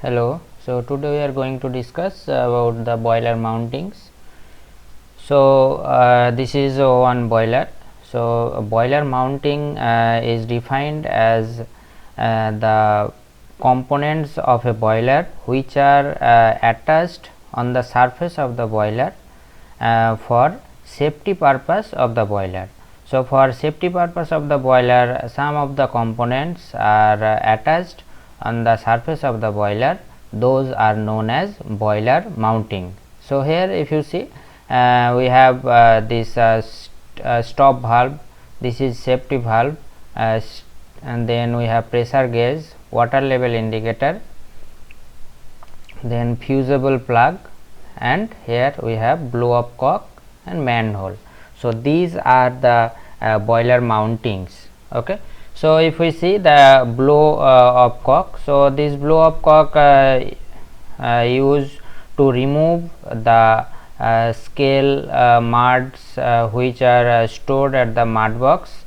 Hello. So today we are going to discuss about the boiler mountings. So this is one boiler. So a boiler mounting is defined as the components of a boiler which are attached on the surface of the boiler for safety purpose of the boiler. So for safety purpose of the boiler, some of the components are attached on the surface of the boiler. Those are known as boiler mounting. So here if you see, we have this stop valve, this is safety valve, and then we have pressure gauge, water level indicator, then fusible plug, and here we have blow up cock and manhole. So these are the boiler mountings. Okay. So if we see the blow up cock, so this blow up cock used to remove the scale muds which are stored at the mud box.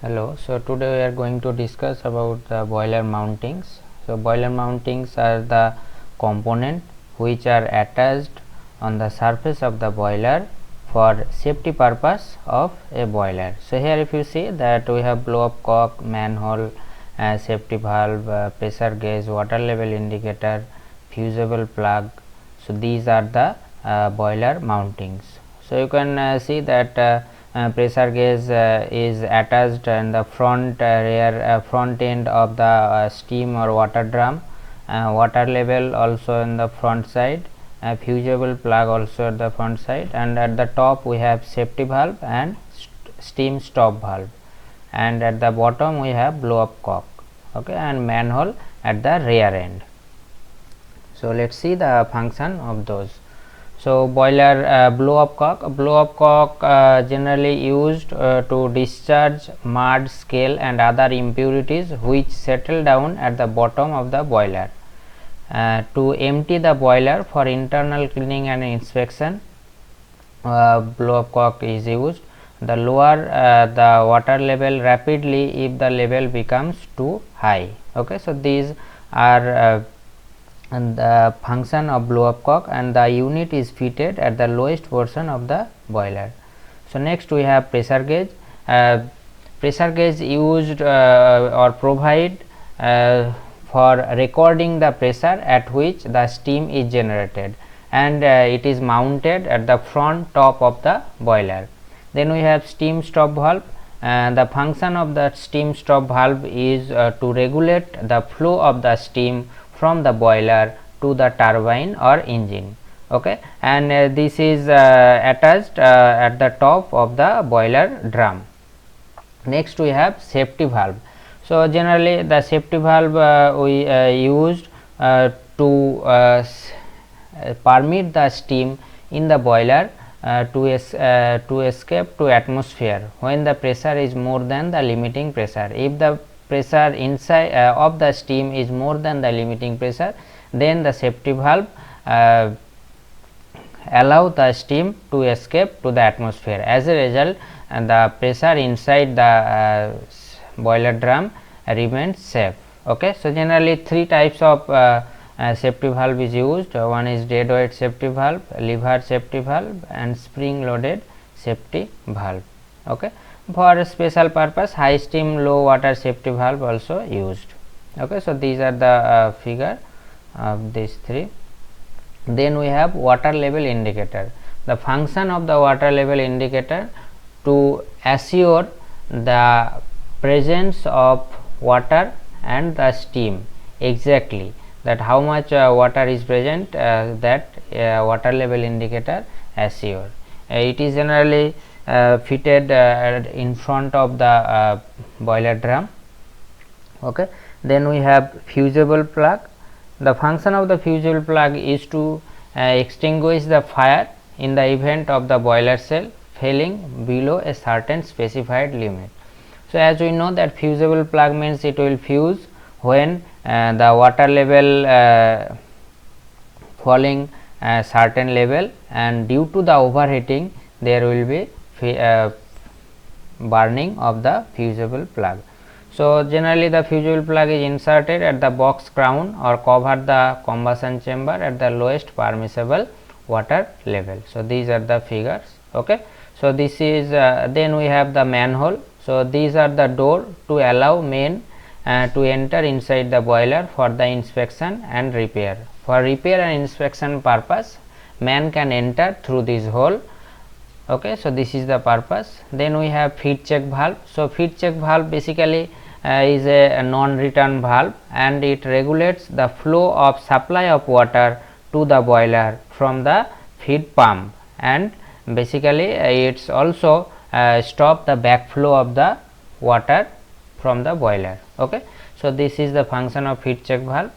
Hello. So today we are going to discuss about the boiler mountings. So boiler mountings are the component which are attached on the surface of the boiler for safety purpose of a boiler. So here if you see that we have blow up cock, manhole, safety valve, pressure gauge, water level indicator, fusible plug. So these are the boiler mountings. So you can see that pressure gauge is attached in the front rear front end of the steam or water drum, water level also in the front side, fusible plug also at the front side, and at the top we have safety valve and steam stop valve, and at the bottom we have blow up cock, okay, and manhole at the rear end. So let's see the function of those. So boiler blow up cock generally used to discharge mud, scale and other impurities which settle down at the bottom of the boiler. To empty the boiler for internal cleaning and inspection, blow up cock is used. The lower the water level rapidly if the level becomes too high. Okay, so these are and the function of blow up cock, and the unit is fitted at the lowest portion of the boiler. So next we have pressure gauge. Pressure gauge used or provide for recording the pressure at which the steam is generated, and it is mounted at the front top of the boiler. Then we have steam stop valve. The function of the steam stop valve is to regulate the flow of the steam from the boiler to the turbine or engine. Okay, and this is attached at the top of the boiler drum. Next we have safety valve. So generally the safety valve we used to permit the steam in the boiler to escape to atmosphere when the pressure is more than the limiting pressure. If the pressure inside of the steam is more than the limiting pressure, then the safety valve allow the steam to escape to the atmosphere. As a result, the pressure inside the boiler drum remains safe. Okay, so generally three types of safety valve is used. One is dead weight safety valve, lever safety valve, and spring loaded safety valve. Okay, for special purpose high steam low water safety valve also used. Okay, so these are the figure of these three. Then we have water level indicator. The function of the water level indicator to assure the presence of water and the steam exactly, that how much water is present, that water level indicator assure. It is generally fitted in front of the boiler drum. Okay. Then we have fusible plug. The function of the fusible plug is to extinguish the fire in the event of the boiler cell failing below a certain specified limit. So, as we know that fusible plug means it will fuse when the water level falling a certain level, and due to the overheating there will be burning of the fusible plug. So, generally the fusible plug is inserted at the box crown or cover the combustion chamber at the lowest permissible water level. So, these are the figures. Okay. So, this is then we have the manhole. So, these are the door to allow men to enter inside the boiler for the inspection and repair. For repair and inspection purpose, man can enter through this hole. Okay. So, this is the purpose. Then we have feed check valve. So, feed check valve basically is a non-return valve, and it regulates the flow of supply of water to the boiler from the feed pump, and basically it's also stop the backflow of the water from the boiler. Okay. So, this is the function of feed check valve.